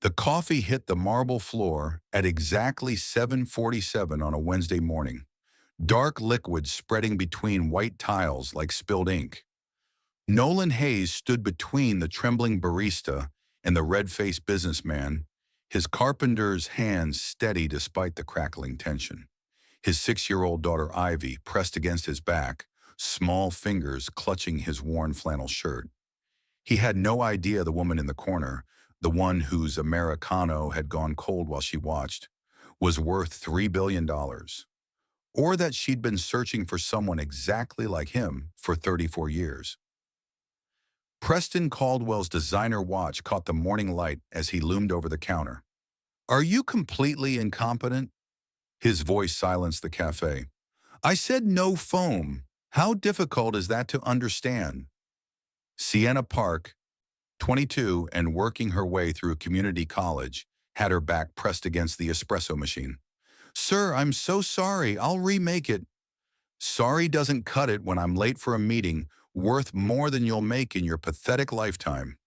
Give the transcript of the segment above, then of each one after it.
The coffee hit the marble floor at exactly 7:47 on a Wednesday morning, dark liquid spreading between white tiles like spilled ink. Nolan Hayes stood between the trembling barista and the red-faced businessman, his carpenter's hands steady despite the crackling tension. His 6-year-old daughter Ivy pressed against his back, small fingers clutching his worn flannel shirt. He had no idea the woman in the corner, the one whose Americano had gone cold while she watched, was worth $3 billion, or that she'd been searching for someone exactly like him for 34 years. Preston Caldwell's designer watch caught the morning light as he loomed over the counter. "Are you completely incompetent?" His voice silenced the cafe. "I said no foam. How difficult is that to understand?" Sienna Park, 22 and working her way through community college, had her back pressed against the espresso machine. "Sir, I'm so sorry. I'll remake it." "Sorry doesn't cut it when I'm late for a meeting worth more than you'll make in your pathetic lifetime."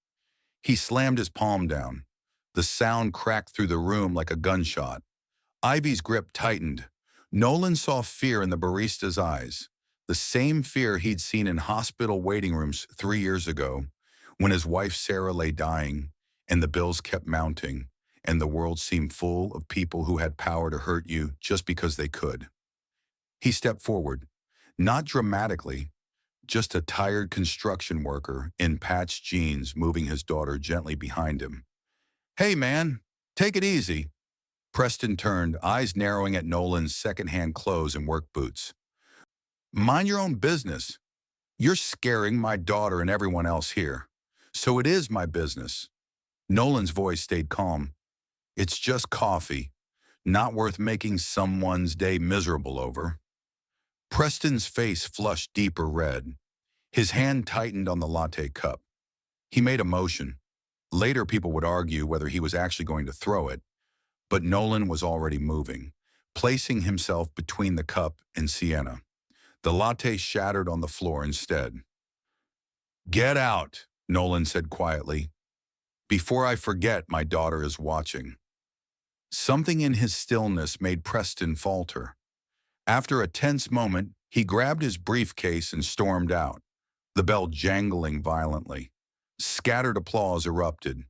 He slammed his palm down. The sound cracked through the room like a gunshot. Ivy's grip tightened. Nolan saw fear in the barista's eyes, the same fear he'd seen in hospital waiting rooms 3 years ago, when his wife Sarah lay dying, and the bills kept mounting, and the world seemed full of people who had power to hurt you just because they could. He stepped forward, not dramatically, just a tired construction worker in patched jeans moving his daughter gently behind him. "Hey man, take it easy." Preston turned, eyes narrowing at Nolan's secondhand clothes and work boots. "Mind your own business. You're scaring my daughter and everyone else here. So it is my business." Nolan's voice stayed calm. "It's just coffee, not worth making someone's day miserable over." Preston's face flushed deeper red. His hand tightened on the latte cup. He made a motion. Later people would argue whether he was actually going to throw it, but Nolan was already moving, placing himself between the cup and Sienna. The latte shattered on the floor instead. "Get out," Nolan said quietly. "Before I forget, my daughter is watching." Something in his stillness made Preston falter. After a tense moment, he grabbed his briefcase and stormed out, the bell jangling violently. Scattered applause erupted.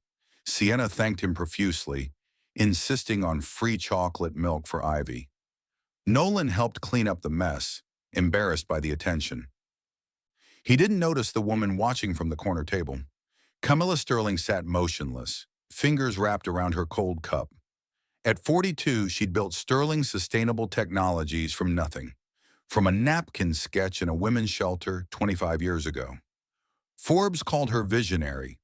Sienna thanked him profusely, insisting on free chocolate milk for Ivy. Nolan helped clean up the mess, embarrassed by the attention. He didn't notice the woman watching from the corner table. Camilla Sterling sat motionless, fingers wrapped around her cold cup. At 42, she'd built Sterling Sustainable Technologies from nothing, from a napkin sketch in a women's shelter 25 years ago. Forbes called her visionary.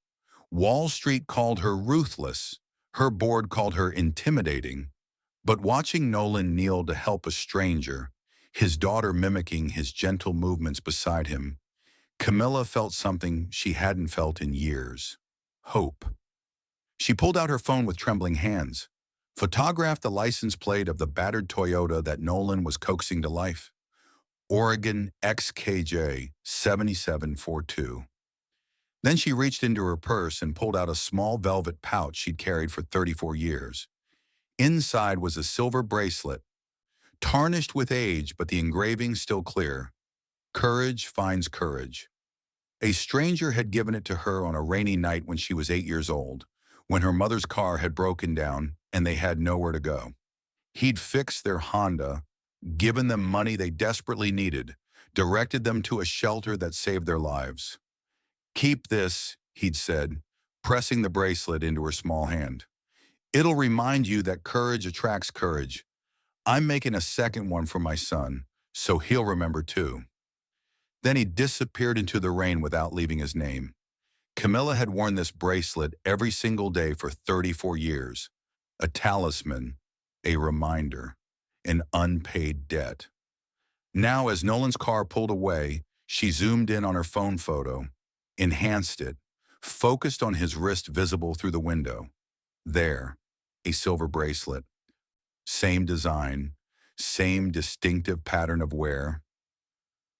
Wall Street called her ruthless. Her board called her intimidating. But watching Nolan kneel to help a stranger, his daughter mimicking his gentle movements beside him, Camilla felt something she hadn't felt in years: hope. She pulled out her phone with trembling hands, photographed the license plate of the battered Toyota that Nolan was coaxing to life. Oregon XKJ 7742. Then she reached into her purse and pulled out a small velvet pouch she'd carried for 34 years. Inside was a silver bracelet, tarnished with age but the engraving still clear. "Courage finds courage." A stranger had given it to her on a rainy night when she was 8 years old, when her mother's car had broken down and they had nowhere to go. He'd fixed their Honda, given them money they desperately needed, directed them to a shelter that saved their lives. "Keep this," he'd said, pressing the bracelet into her small hand. "It'll remind you that courage attracts courage. I'm making a second one for my son, so he'll remember too." Then he disappeared into the rain without leaving his name. Camilla had worn this bracelet every single day for 34 years. A talisman, a reminder, an unpaid debt. Now, as Nolan's car pulled away, she zoomed in on her phone photo, enhanced it, focused on his wrist visible through the window. There, a silver bracelet. Same design, same distinctive pattern of wear.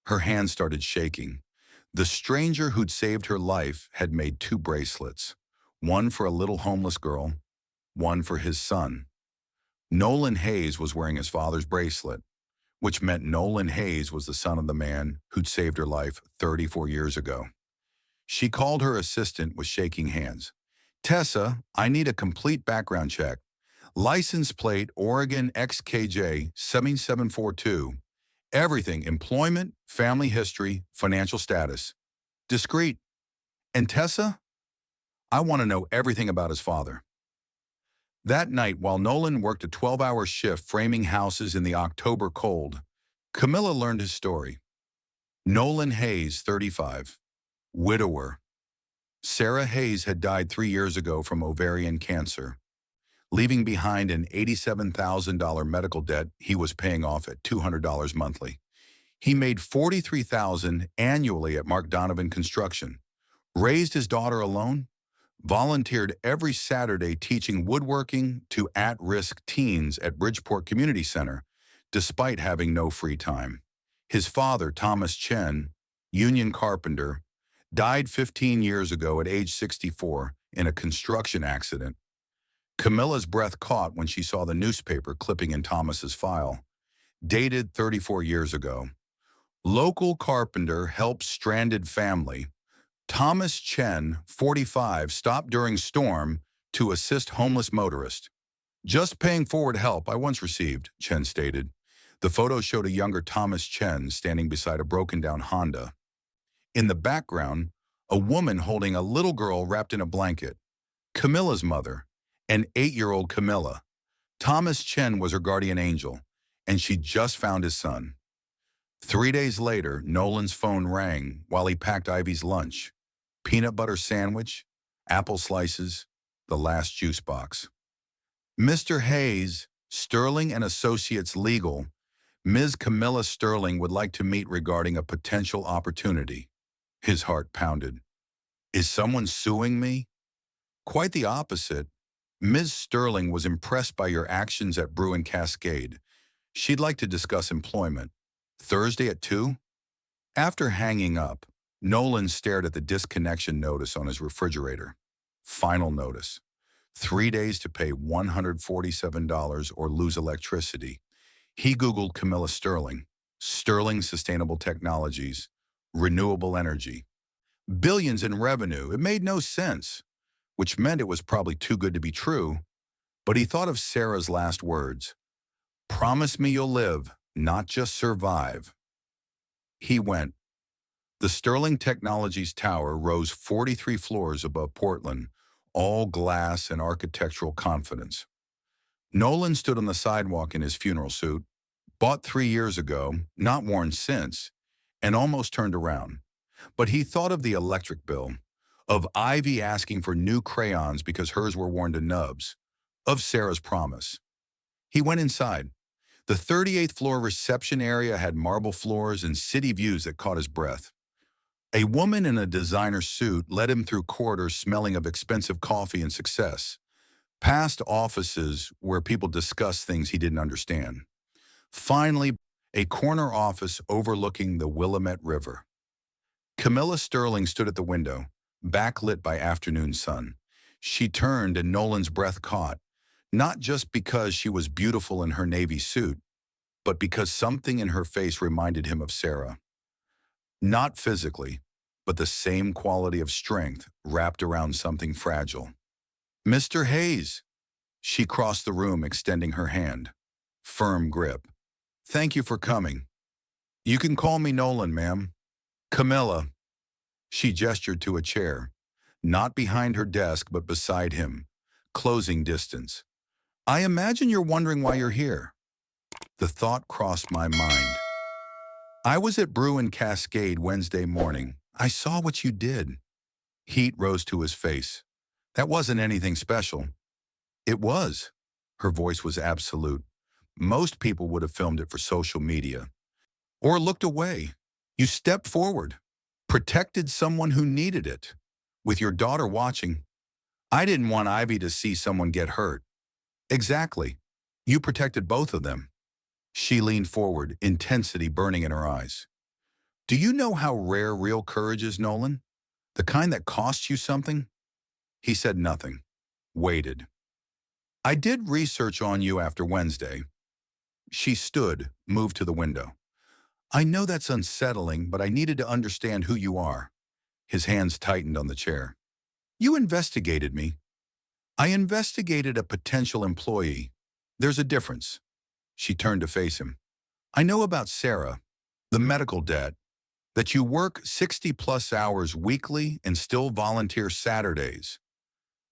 Her hand started shaking. The stranger who'd saved her life had made 2 bracelets, one for a little homeless girl, one for his son. Nolan Hayes was wearing his father's bracelet, which meant Nolan Hayes was the son of the man who'd saved her life 34 years ago. She called her assistant with shaking hands. Tessa, I need a complete background check. License plate Oregon XKJ 7742. Everything, employment, family history, financial status. Discreet. And Tessa? I want to know everything about his father. That night, while Nolan worked a 12-hour shift framing houses in the October cold, Camilla learned his story. Nolan Hayes, 35, widower. Sarah Hayes had died 3 years ago from ovarian cancer, leaving behind an $87,000 medical debt he was paying off at $200 monthly. He made $43,000 annually at Mark Donovan Construction, raised his daughter alone, volunteered every Saturday teaching woodworking to at-risk teens at Bridgeport Community Center, despite having no free time. His father, Thomas Chen, union carpenter, died 15 years ago at age 64 in a construction accident. Camilla's breath caught when she saw the newspaper clipping in Thomas's file, dated 34 years ago. Local carpenter helps stranded family. Thomas Chen, 45, stopped during storm to assist homeless motorist. Just paying forward help I once received, Chen stated. The photo showed a younger Thomas Chen standing beside a broken-down Honda. In the background, a woman holding a little girl wrapped in a blanket. Camilla's mother, an 8-year-old Camilla. Thomas Chen was her guardian angel, and she just found his son. 3 days later, Nolan's phone rang while he packed Ivy's lunch. Peanut butter sandwich, apple slices, the last juice box. Mr. Hayes, Sterling and Associates Legal. Ms. Camilla Sterling would like to meet regarding a potential opportunity. His heart pounded. Is someone suing me? Quite the opposite. Ms. Sterling was impressed by your actions at Bruin Cascade. She'd like to discuss employment. Thursday at 2? After hanging up, Nolan stared at the disconnection notice on his refrigerator. Final notice. 3 days to pay $147 or lose electricity. He Googled Camilla Sterling, Sterling Sustainable Technologies, renewable energy. Billions in revenue. It made no sense, which meant it was probably too good to be true. But he thought of Sarah's last words. Promise me you'll live, not just survive. He went. The Sterling Technologies Tower rose 43 floors above Portland, all glass and architectural confidence. Nolan stood on the sidewalk in his funeral suit, bought 3 years ago, not worn since, and almost turned around. But he thought of the electric bill, of Ivy asking for new crayons because hers were worn to nubs, of Sarah's promise. He went inside. The 38th floor reception area had marble floors and city views that caught his breath. A woman in a designer suit led him through corridors smelling of expensive coffee and success, past offices where people discussed things he didn't understand. Finally, a corner office overlooking the Willamette River. Camilla Sterling stood at the window, backlit by afternoon sun. She turned and Nolan's breath caught, not just because she was beautiful in her navy suit, but because something in her face reminded him of Sarah. Not physically, but the same quality of strength wrapped around something fragile. Mr. Hayes. She crossed the room, extending her hand. Firm grip. Thank you for coming. You can call me Nolan, ma'am. Camilla. She gestured to a chair, not behind her desk, but beside him, closing distance. I imagine you're wondering why you're here. The thought crossed my mind. I was at Bruin Cascade Wednesday morning. I saw what you did. Heat rose to his face. That wasn't anything special. It was. Her voice was absolute. Most people would have filmed it for social media. Or looked away. You stepped forward. Protected someone who needed it. With your daughter watching. I didn't want Ivy to see someone get hurt. Exactly. You protected both of them. She leaned forward, intensity burning in her eyes. Do you know how rare real courage is, Nolan? The kind that costs you something? He said nothing. Waited. I did research on you after Wednesday. She stood, moved to the window. I know that's unsettling, but I needed to understand who you are. His hands tightened on the chair. You investigated me. I investigated a potential employee. There's a difference. She turned to face him. I know about Sarah, the medical debt, that you work 60-plus hours weekly and still volunteer Saturdays.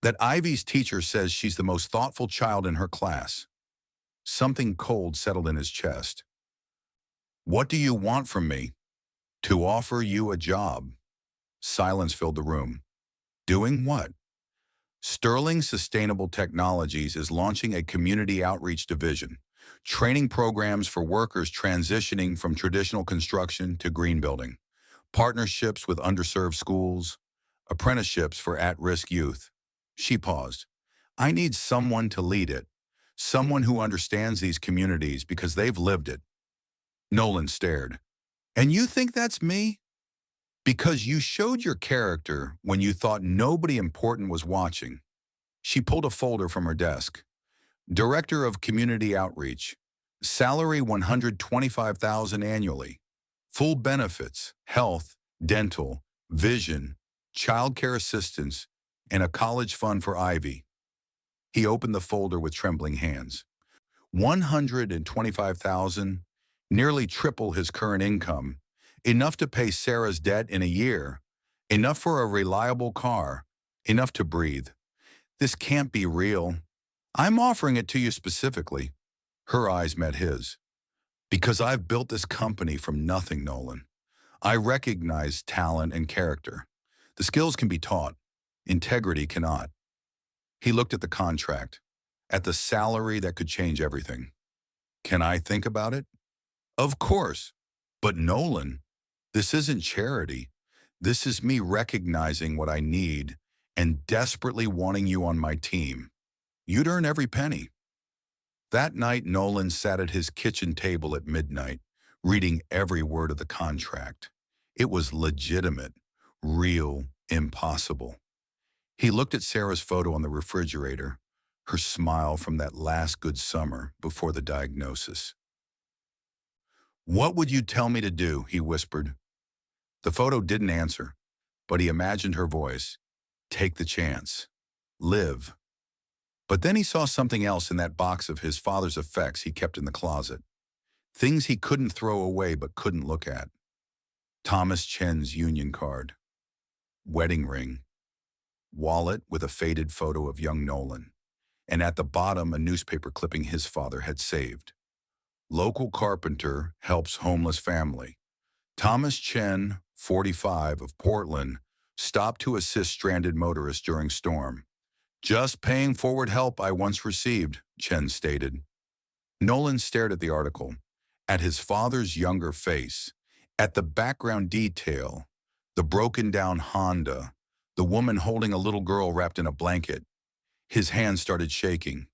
That Ivy's teacher says she's the most thoughtful child in her class. Something cold settled in his chest. What do you want from me? To offer you a job. Silence filled the room. Doing what? Sterling Sustainable Technologies is launching a community outreach division, training programs for workers transitioning from traditional construction to green building, partnerships with underserved schools, apprenticeships for at-risk youth. She paused. I need someone to lead it, someone who understands these communities because they've lived it. Nolan stared. And you think that's me? Because you showed your character when you thought nobody important was watching. She pulled a folder from her desk. Director of Community Outreach. Salary $125,000 annually. Full benefits, health, dental, vision, childcare assistance, and a college fund for Ivy. He opened the folder with trembling hands. $125,000, nearly triple his current income, enough to pay Sarah's debt in a year, enough for a reliable car, enough to breathe. This can't be real. I'm offering it to you specifically. Her eyes met his. Because I've built this company from nothing, Nolan. I recognize talent and character. The skills can be taught. Integrity cannot. He looked at the contract, at the salary that could change everything. Can I think about it? Of course. But Nolan, this isn't charity. This is me recognizing what I need and desperately wanting you on my team. You'd earn every penny. That night, Nolan sat at his kitchen table at midnight, reading every word of the contract. It was legitimate, real, impossible. He looked at Sarah's photo on the refrigerator, her smile from that last good summer before the diagnosis. What would you tell me to do? He whispered. The photo didn't answer, but he imagined her voice. Take the chance. Live. But then he saw something else in that box of his father's effects he kept in the closet. Things he couldn't throw away but couldn't look at. Thomas Chen's union card. Wedding ring. Wallet with a faded photo of young Nolan. And at the bottom, a newspaper clipping his father had saved. Local carpenter helps homeless family. Thomas Chen, 45, of Portland, stopped to assist stranded motorists during storm. Just paying forward help I once received, Chen stated. Nolan stared at the article, at his father's younger face, at the background detail, the broken-down Honda, the woman holding a little girl wrapped in a blanket. His hands started shaking.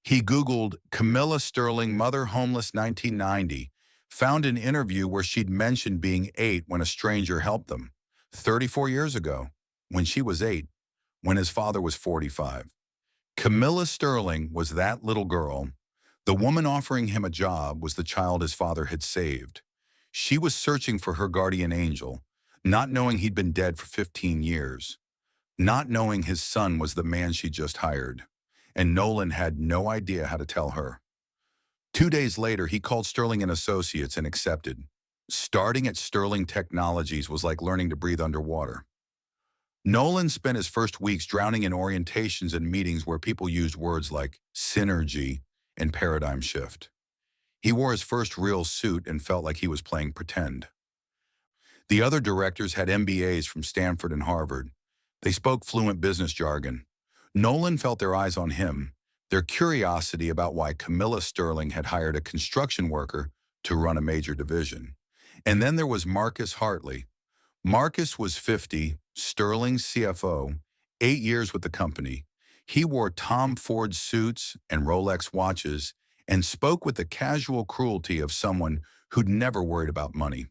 He Googled Camilla Sterling, mother homeless 1990, found an interview where she'd mentioned being 8 when a stranger helped them, 34 years ago, when she was 8, when his father was 45. Camilla Sterling was that little girl. The woman offering him a job was the child his father had saved. She was searching for her guardian angel, not knowing he'd been dead for 15 years, not knowing his son was the man she just hired. And Nolan had no idea how to tell her. 2 days later, he called Sterling and Associates and accepted. Starting at Sterling Technologies was like learning to breathe underwater. Nolan spent his first weeks drowning in orientations and meetings where people used words like synergy and paradigm shift. He wore his first real suit and felt like he was playing pretend. The other directors had MBAs from Stanford and Harvard. They spoke fluent business jargon. Nolan felt their eyes on him, their curiosity about why Camilla Sterling had hired a construction worker to run a major division. And then there was Marcus Hartley. Marcus was 50, Sterling's CFO, 8 years with the company. He wore Tom Ford suits and Rolex watches and spoke with the casual cruelty of someone who'd never worried about money.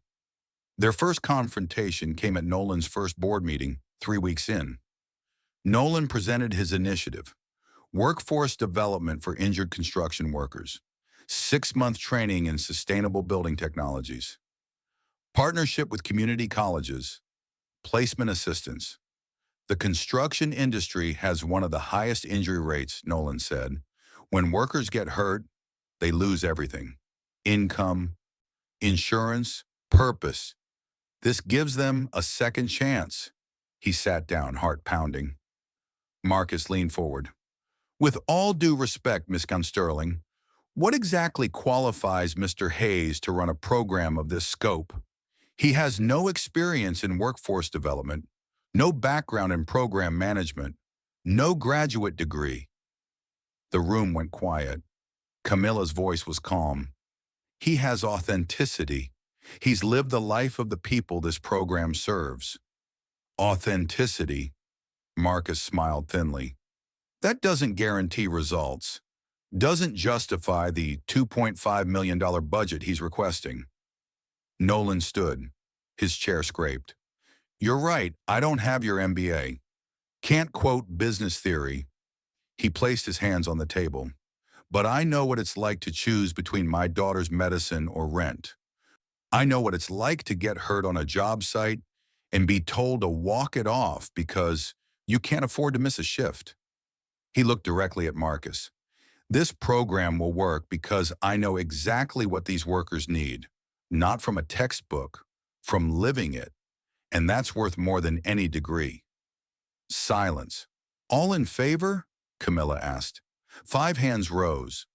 Their first confrontation came at Nolan's first board meeting 3 weeks in. Nolan presented his initiative. Workforce development for injured construction workers. 6-month training in sustainable building technologies. Partnership with community colleges. Placement assistance. The construction industry has one of the highest injury rates, Nolan said. When workers get hurt, they lose everything. Income, insurance, purpose. This gives them a second chance. He sat down, heart pounding. Marcus leaned forward. With all due respect, Miss Gunsterling, what exactly qualifies Mr. Hayes to run a program of this scope? He has no experience in workforce development, no background in program management, no graduate degree. The room went quiet. Camilla's voice was calm. He has authenticity. He's lived the life of the people this program serves. Authenticity, Marcus smiled thinly. That doesn't guarantee results, doesn't justify the $2.5 million budget he's requesting. Nolan stood, his chair scraped. You're right, I don't have your MBA. Can't quote business theory. He placed his hands on the table. But I know what it's like to choose between my daughter's medicine or rent. I know what it's like to get hurt on a job site and be told to walk it off because you can't afford to miss a shift. He looked directly at Marcus. This program will work because I know exactly what these workers need, not from a textbook, from living it, and that's worth more than any degree. Silence. All in favor? Camilla asked. 5 hands rose.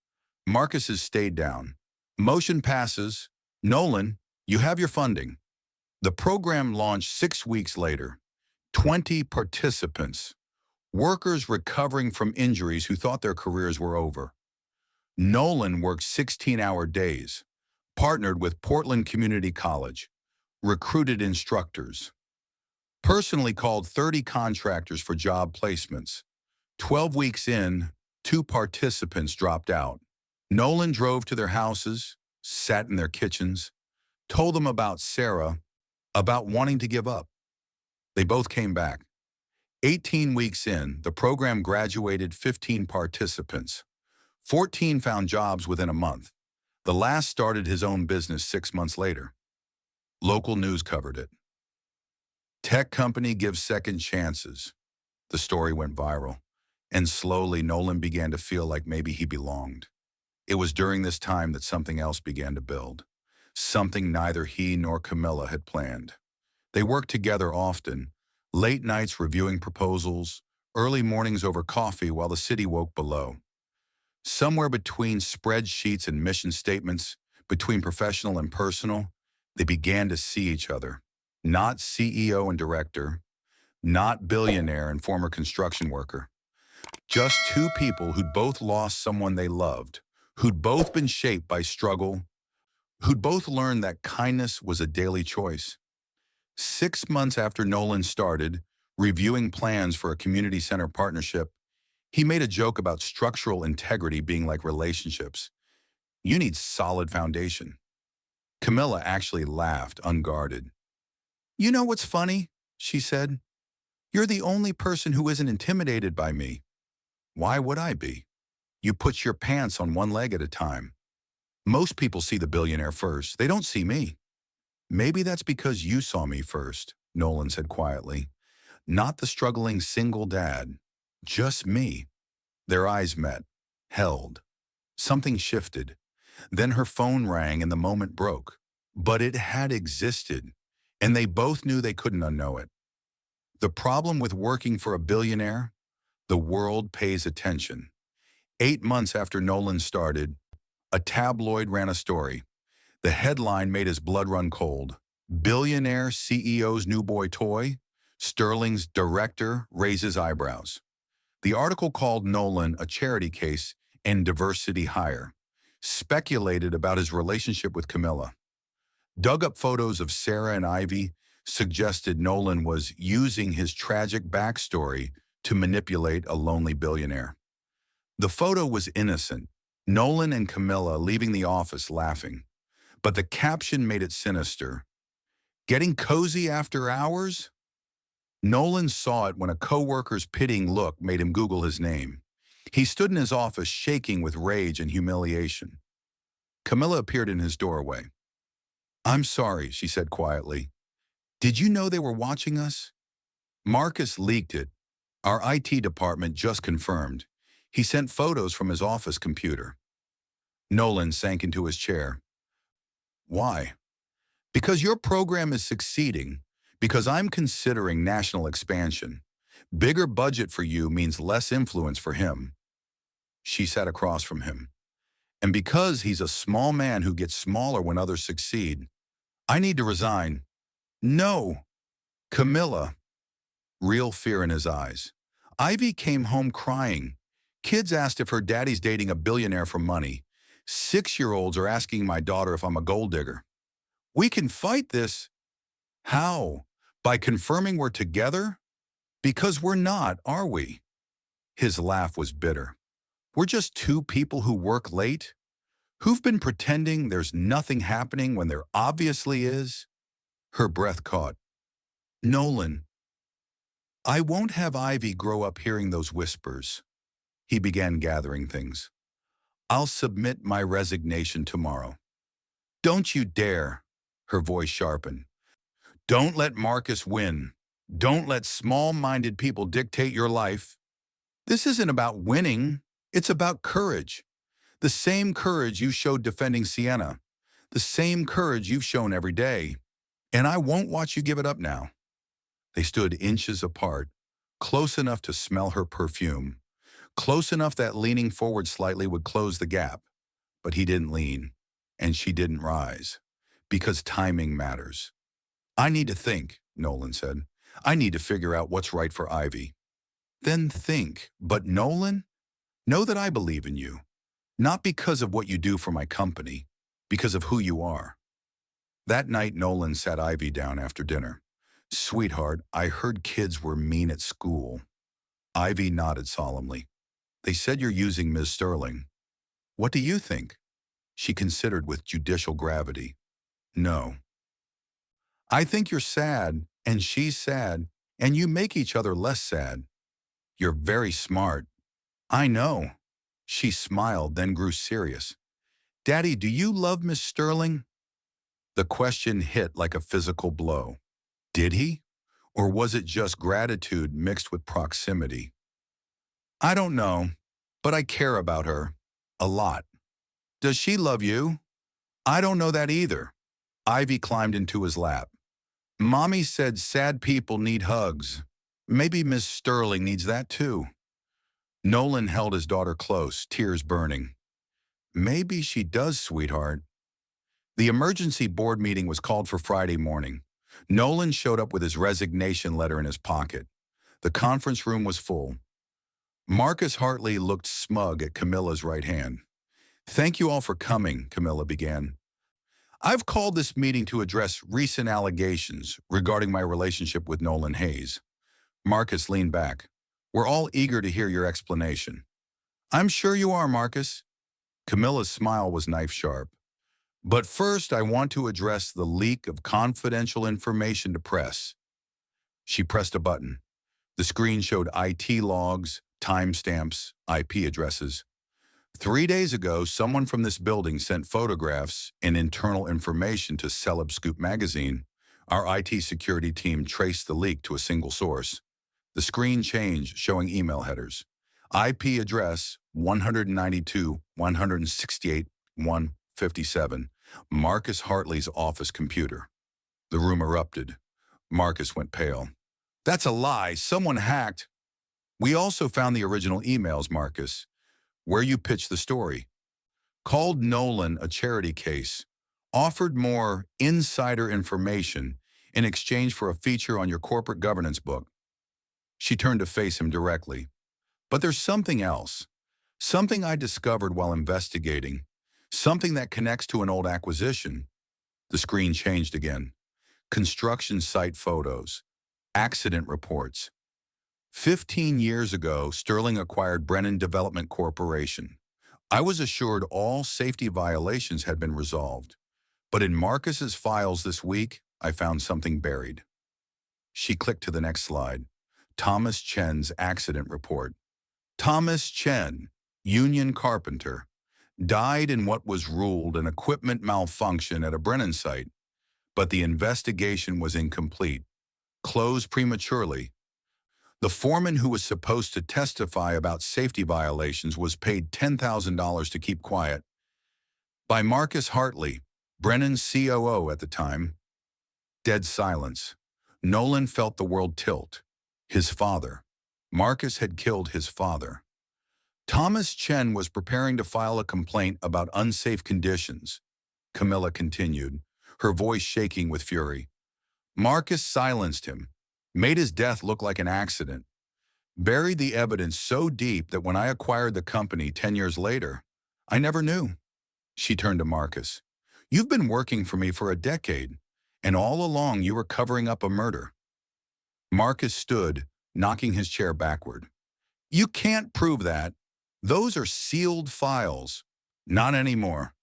Marcus's stayed down. Motion passes. Nolan, you have your funding. The program launched 6 weeks later. 20 participants. Workers recovering from injuries who thought their careers were over. Nolan worked 16-hour days, partnered with Portland Community College, recruited instructors, personally called 30 contractors for job placements. 12 weeks in, 2 participants dropped out. Nolan drove to their houses, sat in their kitchens, told them about Sarah, about wanting to give up. They both came back. 18 weeks in, the program graduated 15 participants. 14 found jobs within a month. The last started his own business 6 months later. Local news covered it. Tech company gives second chances. The story went viral, and slowly Nolan began to feel like maybe he belonged. It was during this time that something else began to build, something neither he nor Camilla had planned. They worked together often, late nights reviewing proposals, early mornings over coffee while the city woke below. Somewhere between spreadsheets and mission statements, between professional and personal, they began to see each other. Not CEO and director, not billionaire and former construction worker. Just 2 people who'd both lost someone they loved, who'd both been shaped by struggle, who'd both learned that kindness was a daily choice. 6 months after Nolan started, reviewing plans for a community center partnership, he made a joke about structural integrity being like relationships. You need solid foundation. Camilla actually laughed, unguarded. You know what's funny? She said. You're the only person who isn't intimidated by me. Why would I be? You put your pants on one leg at a time. Most people see the billionaire first. They don't see me. Maybe that's because you saw me first, Nolan said quietly. Not the struggling single dad. Just me. Their eyes met, held. Something shifted. Then her phone rang and the moment broke. But it had existed, and they both knew they couldn't unknow it. The problem with working for a billionaire? The world pays attention. 8 months after Nolan started, a tabloid ran a story. The headline made his blood run cold. Billionaire CEO's new boy toy? Sterling's director raises eyebrows. The article called Nolan a charity case and diversity hire, speculated about his relationship with Camilla, dug up photos of Sarah and Ivy, suggested Nolan was using his tragic backstory to manipulate a lonely billionaire. The photo was innocent, Nolan and Camilla leaving the office laughing, but the caption made it sinister. Getting cozy after hours? Nolan saw it when a coworker's pitying look made him Google his name. He stood in his office shaking with rage and humiliation. Camilla appeared in his doorway. "I'm sorry," she said quietly. "Did you know they were watching us?" "Marcus leaked it. Our IT department just confirmed. He sent photos from his office computer." Nolan sank into his chair. "Why?" "Because your program is succeeding. Because I'm considering national expansion. Bigger budget for you means less influence for him." She sat across from him. "And because he's a small man who gets smaller when others succeed, I need to resign." "No." "Camilla." Real fear in his eyes. "Ivy came home crying. Kids asked if her daddy's dating a billionaire for money. 6-year-olds are asking my daughter if I'm a gold digger. We can fight this." "How? By confirming we're together? Because we're not, are we?" His laugh was bitter. "We're just two people who work late? Who've been pretending there's nothing happening when there obviously is?" Her breath caught. "Nolan, I won't have Ivy grow up hearing those whispers." He began gathering things. "I'll submit my resignation tomorrow." "Don't you dare." Her voice sharpened. "Don't let Marcus win. Don't let small-minded people dictate your life. This isn't about winning. It's about courage. The same courage you showed defending Sienna. The same courage you've shown every day. And I won't watch you give it up now." They stood inches apart, close enough to smell her perfume, close enough that leaning forward slightly would close the gap. But he didn't lean, and she didn't rise, because timing matters. "I need to think," Nolan said. "I need to figure out what's right for Ivy." "Then think. But Nolan, know that I believe in you. Not because of what you do for my company, because of who you are." That night, Nolan sat Ivy down after dinner. "Sweetheart, I heard kids were mean at school." Ivy nodded solemnly. "They said you're using Ms. Sterling. What do you think?" She considered with judicial gravity. "No." "I think you're sad, and she's sad, and you make each other less sad. You're very smart." "I know." She smiled, then grew serious. "Daddy, do you love Miss Sterling?" The question hit like a physical blow. Did he? Or was it just gratitude mixed with proximity? "I don't know, but I care about her. A lot." "Does she love you?" "I don't know that either." Ivy climbed into his lap. "Mommy said sad people need hugs. Maybe Miss Sterling needs that too." Nolan held his daughter close, tears burning. "Maybe she does, sweetheart." The emergency board meeting was called for Friday morning. Nolan showed up with his resignation letter in his pocket. The conference room was full. Marcus Hartley looked smug at Camilla's right hand. "Thank you all for coming," Camilla began. "I've called this meeting to address recent allegations regarding my relationship with Nolan Hayes." Marcus leaned back. "We're all eager to hear your explanation." "I'm sure you are, Marcus." Camilla's smile was knife-sharp. "But first, I want to address the leak of confidential information to press." She pressed a button. The screen showed IT logs, timestamps, IP addresses. 3 days ago, someone from this building sent photographs and internal information to Celeb Scoop magazine. Our IT security team traced the leak to a single source. The screen changed, showing email headers. IP address 192.168.157. Marcus Hartley's office computer. The room erupted. Marcus went pale. "That's a lie. Someone hacked." "We also found the original emails, Marcus, where you pitched the story. Called Nolan a charity case. Offered more insider information in exchange for a feature on your corporate governance book." She turned to face him directly. "But there's something else. Something I discovered while investigating. Something that connects to an old acquisition." The screen changed again. Construction site photos. Accident reports. 15 years ago, Sterling acquired Brennan Development Corporation. I was assured all safety violations had been resolved. But in Marcus's files this week, I found something buried. She clicked to the next slide. Thomas Chen's accident report. Thomas Chen, union carpenter, died in what was ruled an equipment malfunction at a Brennan site, but the investigation was incomplete, closed prematurely. The foreman who was supposed to testify about safety violations was paid $10,000 to keep quiet. By Marcus Hartley, Brennan's COO at the time. Dead silence. Nolan felt the world tilt. His father. Marcus had killed his father. Thomas Chen was preparing to file a complaint about unsafe conditions. Camilla continued, her voice shaking with fury. Marcus silenced him, made his death look like an accident, buried the evidence so deep that when I acquired the company 10 years later, I never knew. She turned to Marcus. You've been working for me for a decade, and all along you were covering up a murder. Marcus stood, knocking his chair backward. You can't prove that. Those are sealed files. Not anymore.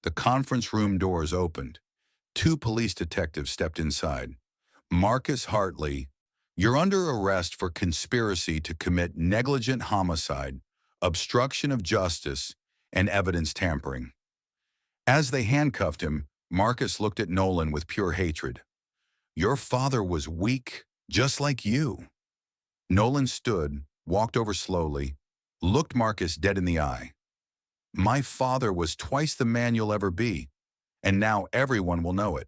The conference room doors opened. 2 police detectives stepped inside. Marcus Hartley, you're under arrest for conspiracy to commit negligent homicide, obstruction of justice, and evidence tampering. As they handcuffed him, Marcus looked at Nolan with pure hatred. Your father was weak, just like you. Nolan stood, walked over slowly, looked Marcus dead in the eye. My father was twice the man you'll ever be, and now everyone will know it.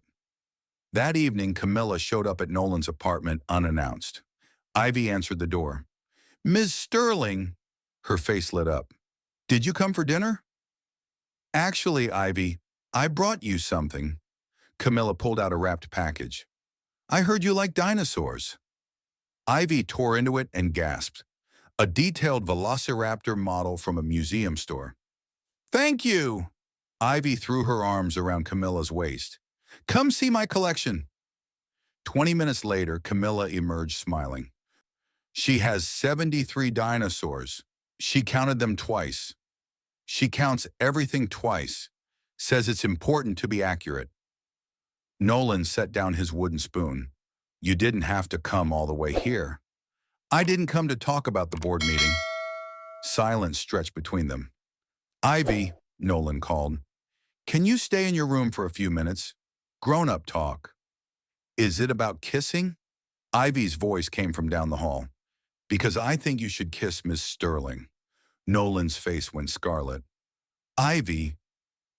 That evening, Camilla showed up at Nolan's apartment unannounced. Ivy answered the door. Ms. Sterling, her face lit up. Did you come for dinner? Actually, Ivy, I brought you something. Camilla pulled out a wrapped package. I heard you like dinosaurs. Ivy tore into it and gasped. A detailed velociraptor model from a museum store. Thank you! Ivy threw her arms around Camilla's waist. Come see my collection. 20 minutes later, Camilla emerged smiling. She has 73 dinosaurs. She counted them twice. She counts everything twice, says it's important to be accurate. Nolan set down his wooden spoon. You didn't have to come all the way here. I didn't come to talk about the board meeting. Silence stretched between them. Ivy, Nolan called. Can you stay in your room for a few minutes? Grown-up talk. Is it about kissing? Ivy's voice came from down the hall. Because I think you should kiss Miss Sterling. Nolan's face went scarlet. Ivy,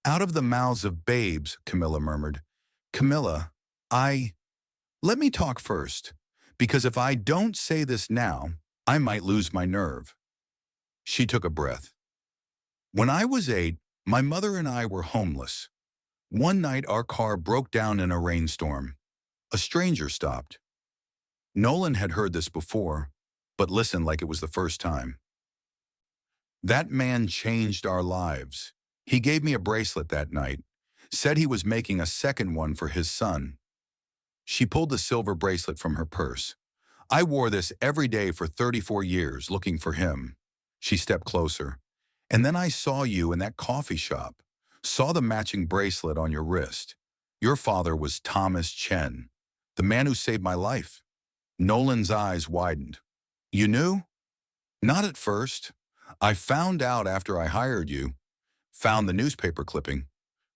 out of the mouths of babes, Camilla murmured. Camilla, let me talk first, because if I don't say this now, I might lose my nerve. She took a breath. When I was 8, my mother and I were homeless. One night our car broke down in a rainstorm. A stranger stopped. Nolan had heard this before, but listened like it was the first time. That man changed our lives. He gave me a bracelet that night, said he was making a second one for his son. She pulled the silver bracelet from her purse. I wore this every day for 34 years, looking for him. She stepped closer. And then I saw you in that coffee shop, saw the matching bracelet on your wrist. Your father was Thomas Chen, the man who saved my life. Nolan's eyes widened. You knew? Not at first. I found out after I hired you, found the newspaper clipping,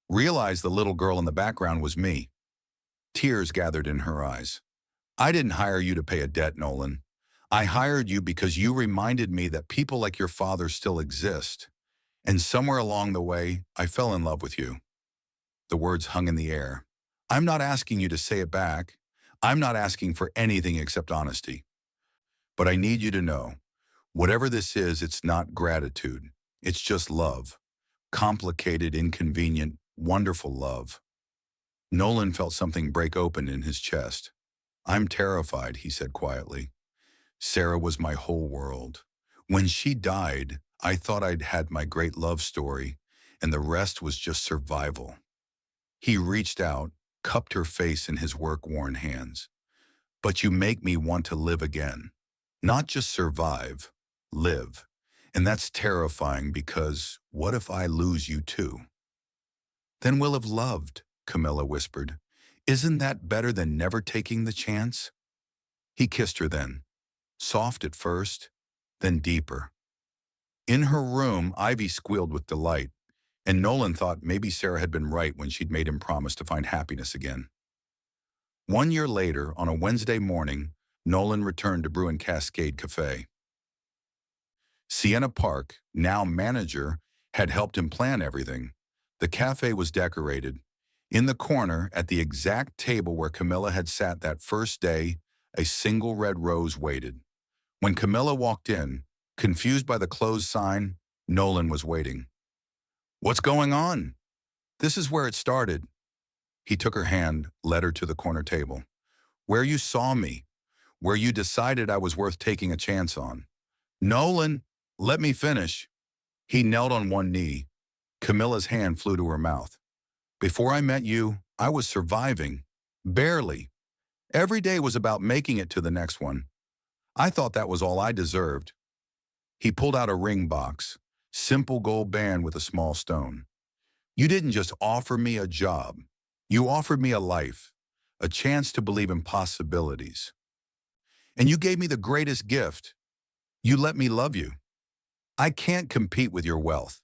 realized the little girl in the background was me. Tears gathered in her eyes. I didn't hire you to pay a debt, Nolan. I hired you because you reminded me that people like your father still exist. And somewhere along the way, I fell in love with you. The words hung in the air. I'm not asking you to say it back. I'm not asking for anything except honesty. But I need you to know, whatever this is, it's not gratitude. It's just love. Complicated, inconvenient, wonderful love. Nolan felt something break open in his chest. I'm terrified, he said quietly. Sarah was my whole world. When she died, I thought I'd had my great love story, and the rest was just survival. He reached out, cupped her face in his work-worn hands. But you make me want to live again. Not just survive, live. And that's terrifying because what if I lose you too? Then we'll have loved, Camilla whispered. Isn't that better than never taking the chance? He kissed her then, soft at first, then deeper. In her room, Ivy squealed with delight, and Nolan thought maybe Sarah had been right when she'd made him promise to find happiness again. 1 year later, on a Wednesday morning, Nolan returned to Bruin Cascade Café. Sienna Park, now manager, had helped him plan everything. The cafe was decorated. In the corner, at the exact table where Camilla had sat that first day, a single red rose waited. When Camilla walked in, confused by the closed sign, Nolan was waiting. "What's going on?" "This is where it started." He took her hand, led her to the corner table. "Where you saw me, where you decided I was worth taking a chance on." "Nolan, let me finish." He knelt on one knee. Camilla's hand flew to her mouth. "Before I met you, I was surviving. Barely. Every day was about making it to the next one. I thought that was all I deserved." He pulled out a ring box, simple gold band with a small stone. "You didn't just offer me a job. You offered me a life, a chance to believe in possibilities. And you gave me the greatest gift. You let me love you. I can't compete with your wealth,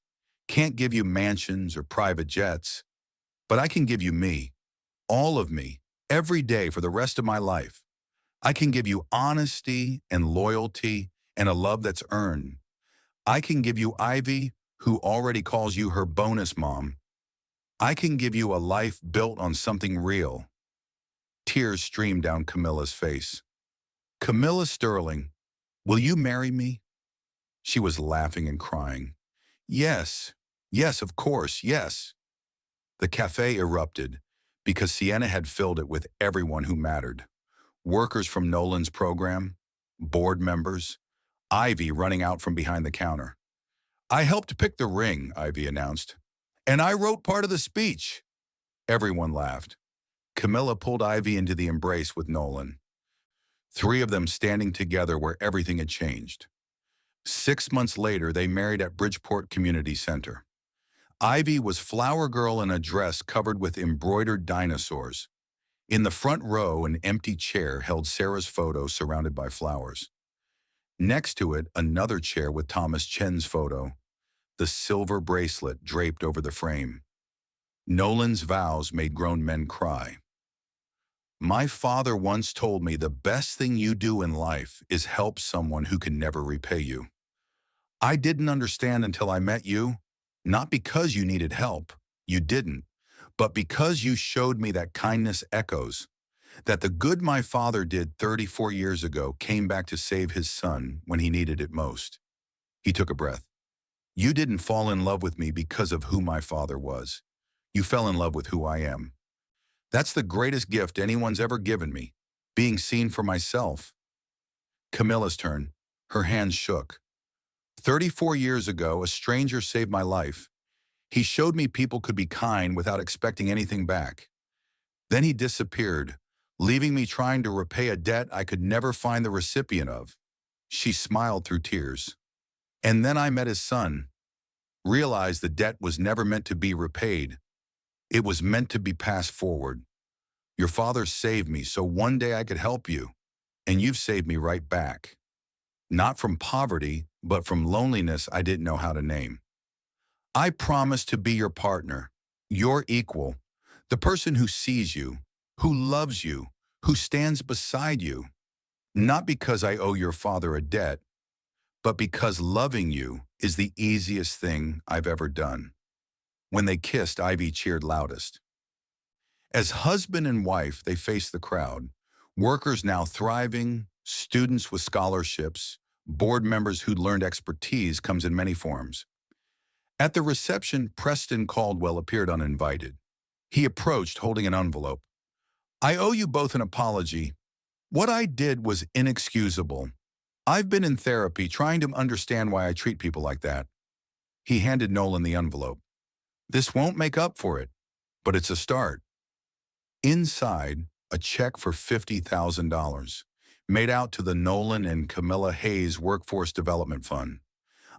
can't give you mansions or private jets, but I can give you me, all of me, every day for the rest of my life. I can give you honesty and loyalty and a love that's earned. I can give you Ivy, who already calls you her bonus mom. I can give you a life built on something real." Tears streamed down Camilla's face. "Camilla Sterling, will you marry me?" She was laughing and crying. "Yes, yes, of course, yes." The cafe erupted because Sienna had filled it with everyone who mattered. Workers from Nolan's program, board members, Ivy running out from behind the counter. "I helped pick the ring," Ivy announced. "And I wrote part of the speech." Everyone laughed. Camilla pulled Ivy into the embrace with Nolan. Three of them standing together where everything had changed. 6 months later, they married at Bridgeport Community Center. Ivy was flower girl in a dress covered with embroidered dinosaurs. In the front row, an empty chair held Sarah's photo surrounded by flowers. Next to it, another chair with Thomas Chen's photo, the silver bracelet draped over the frame. Nolan's vows made grown men cry. "My father once told me the best thing you do in life is help someone who can never repay you. I didn't understand until I met you, not because you needed help, you didn't, but because you showed me that kindness echoes, that the good my father did 34 years ago came back to save his son when he needed it most." He took a breath. "You didn't fall in love with me because of who my father was. You fell in love with who I am. That's the greatest gift anyone's ever given me, being seen for myself." Camilla's turn. Her hands shook. 34 years ago, a stranger saved my life. He showed me people could be kind without expecting anything back. Then he disappeared, leaving me trying to repay a debt I could never find the recipient of." She smiled through tears. "And then I met his son, realized the debt was never meant to be repaid. It was meant to be passed forward. Your father saved me so one day I could help you, and you've saved me right back. Not from poverty, but from loneliness I didn't know how to name. I promise to be your partner, your equal, the person who sees you, who loves you, who stands beside you. Not because I owe your father a debt, but because loving you is the easiest thing I've ever done." When they kissed, Ivy cheered loudest. As husband and wife, they faced the crowd. Workers now thriving, students with scholarships, board members who'd learned expertise comes in many forms. At the reception, Preston Caldwell appeared uninvited. He approached holding an envelope. "I owe you both an apology. What I did was inexcusable. I've been in therapy trying to understand why I treat people like that." He handed Nolan the envelope. "This won't make up for it, but it's a start." Inside, a check for $50,000, made out to the Nolan and Camilla Hayes Workforce Development Fund.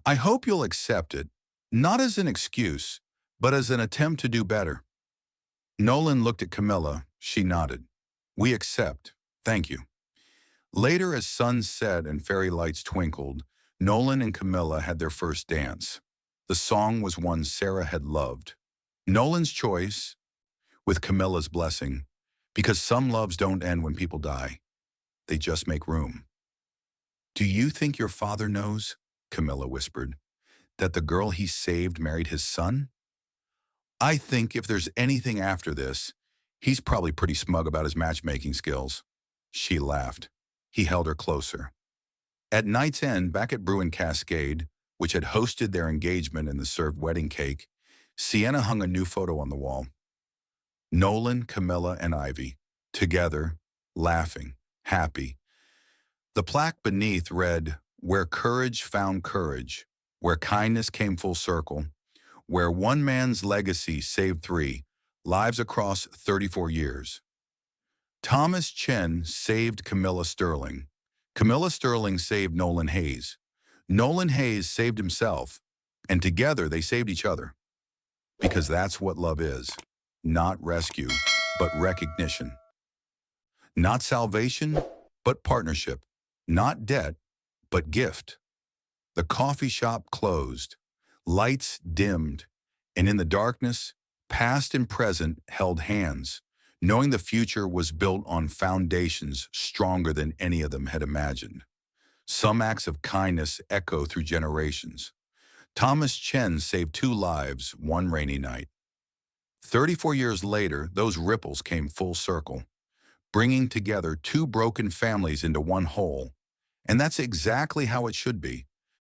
"I hope you'll accept it, not as an excuse, but as an attempt to do better." Nolan looked at Camilla. She nodded. "We accept. Thank you." Later, as sun set and fairy lights twinkled, Nolan and Camilla had their first dance. The song was one Sarah had loved. Nolan's choice, with Camilla's blessing, because some loves don't end when people die. They just make room. "Do you think your father knows," Camilla whispered, "that the girl he saved married his son?" "I think if there's anything after this, he's probably pretty smug about his matchmaking skills." She laughed. He held her closer. At night's end, back at Bruin Cascade, which had hosted their engagement and the served wedding cake, Sienna hung a new photo on the wall. Nolan, Camilla, and Ivy, together, laughing, happy. The plaque beneath read, "Where courage found courage, where kindness came full circle, where one man's legacy saved three, lives across 34 years. Thomas Chen saved Camilla Sterling. Camilla Sterling saved Nolan Hayes. Nolan Hayes saved himself, and together they saved each other. Because that's what love is. Not rescue, but recognition. Not salvation, but partnership. Not debt, but gift." The coffee shop closed. Lights dimmed, and in the darkness, past and present held hands, knowing the future was built on foundations stronger than any of them had imagined. Some acts of kindness echo through generations. Thomas Chen saved 2 lives one rainy night. 34 years later, those ripples came full circle, bringing together 2 broken families into one whole. And that's exactly how it should be.